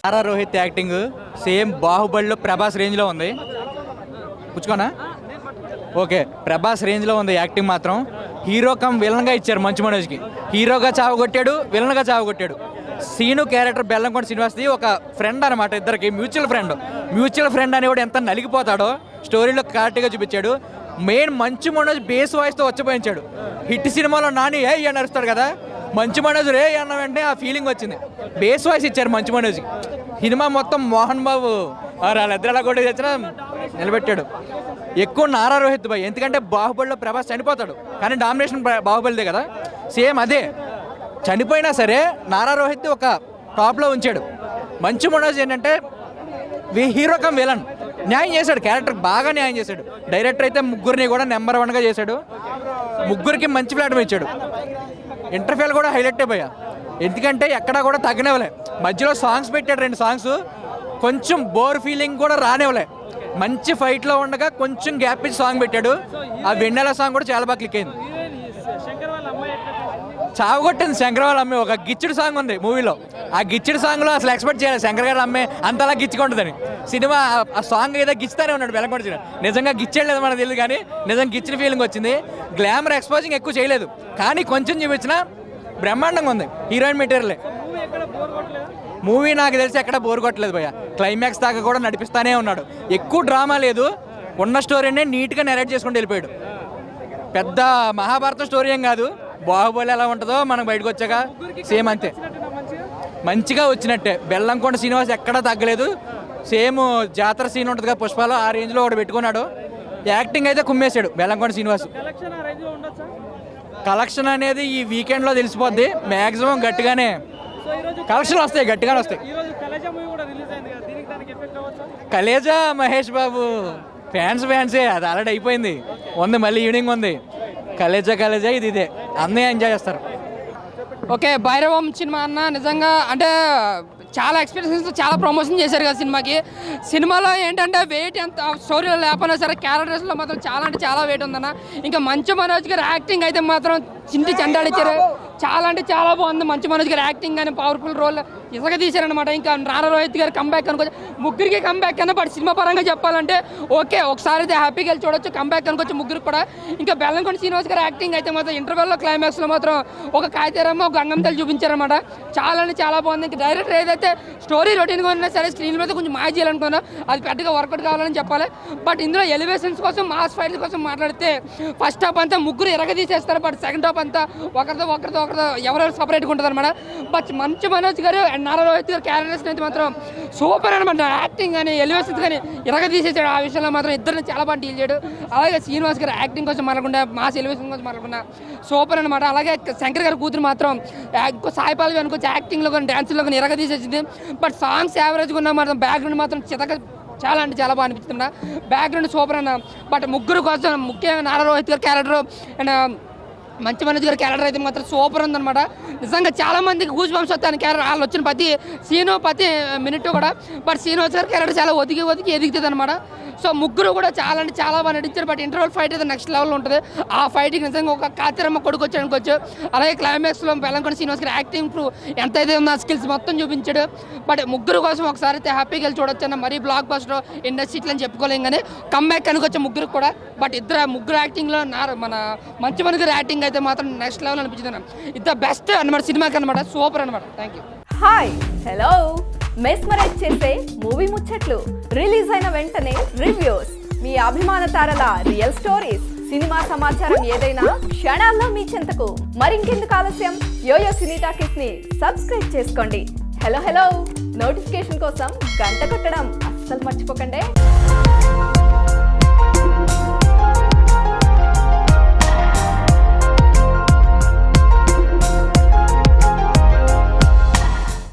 Nara Rohit acting same బాహుబలిలో ప్రభాస్ రేంజ్లో ఉంది. పుచ్చుకోనా? ఓకే, ప్రభాస్ రేంజ్లో ఉంది యాక్టింగ్ మాత్రం. హీరో కమ్ విలన్గా ఇచ్చారు మంచు మనోజ్కి. హీరోగా చావగొట్టాడు, విలన్గా చావగొట్టాడు. సీను క్యారెక్టర్ బెల్లంకొండ శ్రీనివాస్ది ఒక ఫ్రెండ్ అనమాట, ఇద్దరికి మ్యూచువల్ ఫ్రెండ్ అని కూడా ఎంత నలిగిపోతాడో స్టోరీలో క్లారిటీగా చూపించాడు. Main Manchu Manoj base వాయిస్తో వచ్చిపోయించాడు. Hit సినిమాలో నాని ఏ అని అరుస్తాడు కదా, మంచు మనోజ్ రే అన్న వెంటనే ఆ ఫీలింగ్ వచ్చింది. బేస్ వాయిస్ ఇచ్చారు మంచు మనోజ్కి. సినిమా మొత్తం మోహన్ బాబు వాళ్ళిద్దరు కూడా తెచ్చినా నిలబెట్టాడు. ఎక్కువ నారా రోహిత్ బాయ్, ఎందుకంటే బాహుబలిలో ప్రభాస్ చనిపోతాడు కానీ డామినేషన్ బాహుబలిదే కదా, సేమ్ అదే. చనిపోయినా సరే నారా రోహిత్ ఒక టాప్లో ఉంచాడు. మంచు మనోజ్ ఏంటంటే హీరో కమ్ విలన్ న్యాయం చేశాడు, క్యారెక్టర్ బాగా న్యాయం చేశాడు. డైరెక్టర్ అయితే ముగ్గురిని కూడా నెంబర్ 1గా చేశాడు. ముగ్గురికి మంచి ప్లాట్ఫామ్ ఇచ్చాడు. ఇంటర్ఫేల్ కూడా హైలైట్ అయిపోయా, ఎందుకంటే ఎక్కడా కూడా తగ్గనివ్వలే. మధ్యలో సాంగ్స్ పెట్టాడు, 2 సాంగ్స్, కొంచెం బోర్ ఫీలింగ్ కూడా రానివ్వలే. మంచి ఫైట్లో ఉండగా కొంచెం గ్యాప్ ఇచ్చి సాంగ్ పెట్టాడు. ఆ వెన్నెల సాంగ్ కూడా చాలా బాగా క్లిక్ అయింది. చావగొట్టింది శంకర్ వాళ్ళ అమ్మాయి. ఒక గిచ్చుడు సాంగ్ ఉంది మూవీలో, ఆ గిచ్చుడు సాంగ్లో అసలు ఎక్స్పెక్ట్ చేయాలి శంకర్ గారి అమ్మాయి అంతలా గిచ్చుకుంటుందని. సినిమా ఆ సాంగ్ ఏదో గిచ్చుతానే ఉన్నాడు బెల్లంకొండ. నిజంగా గిచ్చేయలేదు మనకు తెలియదు కానీ నిజంగా గిచ్చిన ఫీలింగ్ వచ్చింది. గ్లామర్ ఎక్స్పోజింగ్ ఎక్కువ చేయలేదు కానీ కొంచెం చూపించిన బ్రహ్మాండంగా ఉంది. హీరోయిన్ మెటీరియలే. మూవీ నాకు తెలిసి ఎక్కడ బోర్ కొట్టలేదు భయ్య. క్లైమాక్స్ దాకా కూడా నడిపిస్తానే ఉన్నాడు. ఎక్కువ డ్రామా లేదు, ఉన్న స్టోరీనే నీట్గా నెరేట్ చేసుకుంటూ వెళ్ళిపోయాడు. పెద్ద మహాభారతం స్టోరీ ఏం కాదు, బాహుబలి ఎలా ఉంటుందో మనకు బయటకు వచ్చాక సేమ్ అంతే, మంచిగా వచ్చినట్టే. బెల్లంకొండ శ్రీనివాస్ ఎక్కడా తగ్గలేదు. సేమ్ జాతర సీన్ ఉంటుంది కదా పుష్పాలో, ఆ రేంజ్లో ఒకటి పెట్టుకున్నాడు. యాక్టింగ్ అయితే కుమ్మేశాడు బెల్లంకొండ శ్రీనివాస్. కలెక్షన్ అనేది ఈ వీకెండ్లో తెలిసిపోద్ది. మ్యాక్సిమం గట్టిగానే కలెక్షన్లు వస్తాయి, గట్టిగానే వస్తాయి. కలేజా మహేష్ బాబు ఫ్యాన్సే, అది ఆల్రెడీ అయిపోయింది. ఉంది మళ్ళీ ఈవినింగ్ ఉంది. కలేజా ఇదే అన్నీ ఎంజాయ్ చేస్తారు. ఓకే, భైరవం సినిమా అన్న నిజంగా అంటే చాలా ఎక్స్పీరియన్స్, చాలా ప్రమోషన్ చేశారు కదా సినిమాకి. సినిమాలో ఏంటంటే వెయిట్ ఎంత స్టోరీలో లేకపోయినా సరే క్యారెక్టర్స్లో మాత్రం చాలా అంటే చాలా వెయిట్ ఉందన్న. ఇంకా మంచు మనోజ్ గారు యాక్టింగ్ అయితే మాత్రం చింటి చెండాడిచ్చారు. చాలా అంటే చాలా బాగుంది మంచు మనోజ్ గారు యాక్టింగ్ కానీ, పవర్ఫుల్ రోల్ ఇసగా తీశారనమాట. ఇంకా నారా రోహిత్ గారు కంబ్యాక్ అనుకోవచ్చు, ముగ్గురికి కంబ్యాక్ అన్న. బట్ సినిమా పరంగా చెప్పాలంటే ఓకే, ఒకసారి అయితే హ్యాపీగా వెళ్ళి చూడొచ్చు, కంబ్యాక్ అనుకోవచ్చు ముగ్గురికి కూడా. ఇంకా బెల్లంకొండ శ్రీనివాస్ గారు యాక్టింగ్ అయితే మాత్రం ఇంటర్వెల్లో క్లైమాక్స్లో మాత్రం ఒక కాయతీరమ్మ ఒక గంగంతలు చూపించారనమాట. చాలా అంటే చాలా బాగుంది. ఇంకా డైరెక్టర్ ఏదైతే స్టోరీ రొటీన్గా ఉన్నా సరే స్క్రీన్ మీద కొంచెం మాయ చేయాలనుకున్నా అది పెద్దగా వర్కౌట్ కావాలని చెప్పాలి. బట్ ఇందులో ఎలివేషన్స్ కోసం, మాస్ ఫైట్స్ కోసం మాట్లాడితే ఫస్ట్ హాఫ్ అంతా ముగ్గురు ఎరగదీసేస్తారు. బట్ సెకండ్ హాఫ్ అంతా ఒకరితో ఎవరెవరు సపరేట్గా ఉంటుంది అనమాట. బట్ మంచు మనోజ్ గారు అండ్ నారా రోహిత్ గారు క్యారెక్టర్స్ అయితే మాత్రం సూపర్ అనమాట. యాక్టింగ్ కానీ ఎలివేషన్స్ కానీ ఎరగదీసేసాడు. ఆ విషయంలో మాత్రం ఇద్దరిని చాలా బాగా డీల్ చేయడు. అలాగే శ్రీనివాస్ గారు యాక్టింగ్ కోసం మాట్లాడకుండా, మాస్ ఎలివేషన్ కోసం మాట్లాడకుండా సూపర్ అనమాట. అలాగే శంకర్ గారి కూతురు మాత్రం సాయిపాల్ అనుకోవచ్చు, యాక్టింగ్లో కానీ డ్యాన్స్లో కానీ ఎరగదీసేసింది. బట్ సాంగ్స్ యావరేజ్గా ఉన్న మాత్రం బ్యాక్గ్రౌండ్ మాత్రం చాలా అంటే చాలా బాగా అనిపిస్తుంది. బ్యాక్గ్రౌండ్ సూపర్ అన్న. బట్ ముగ్గురు కోసం ముఖ్యంగా నారా రోహిత్ గారి క్యారెక్టర్ అండ్ మంచు మనోజ్ గారి క్యారెక్టర్ అయితే మాత్రం సూపర్ ఉందన్నమాట. నిజంగా చాలా మందికి గూస్ బంప్స్ వస్తాయి క్యారెక్టర్, వాళ్ళు వచ్చిన ప్రతి మినిట్ కూడా. బట్ శ్రీనివాస్ గారి క్యారెక్టర్ చాలా ఒదిగి ఎదుగుతుంది అనమాట. సో ముగ్గురు కూడా చాలా అంటే చాలా బాగా నటించారు. బట్ ఇంటర్వల్ ఫైట్ అయితే నెక్స్ట్ లెవెల్లో ఉంటుంది. ఆ ఫైట్కి నిజంగా ఒక కాతిరమ్మ కొడుకు వచ్చి అనుకోవచ్చు. అలాగే క్లైమాక్స్లో బెల్లంకొండ శ్రీనివాస్ గారి యాక్టింగ్ ఎంతైతే ఉందో ఆ స్కిల్స్ మొత్తం చూపించాడు. బట్ ముగ్గురు కోసం ఒకసారి అయితే హ్యాపీగా వెళ్ళి చూడొచ్చు అన్న. మరీ బ్లాక్ బస్టర్ ఇండస్ట్రీట్లు అని చెప్పుకోలేం కానీ కంబ్యాక్ అనుకోవచ్చు ముగ్గురు కూడా. బట్ ముగ్గురు యాక్టింగ్లో మన మంచు మనోజ్ గారి యాక్టింగ్ అయితే మాత్రం నెక్స్ట్ లెవెల్ అనిపించింది. ఇది బెస్ట్ అనమాట సినిమాకి అనమాట. సూపర్ అనమాట. Thank you. Hi hello, mesmerize చేసే మూవీ ముచ్చట్లు, రిలీజ్ అయిన వెంటనే రివ్యూస్, మీ అభిమాన తారల రియల్ స్టోరీస్, సినిమా సమాచారం ఏదైనా క్షణాల్లో మీ చెంతకు. మరింకెందుకు ఆలస్యం, యోయో సినీ టాకీస్ ని సబ్స్క్రైబ్ చేసుకోండి. హలో నోటిఫికేషన్ కోసం గంట కొట్టడం అస్సలు మర్చిపోకండి.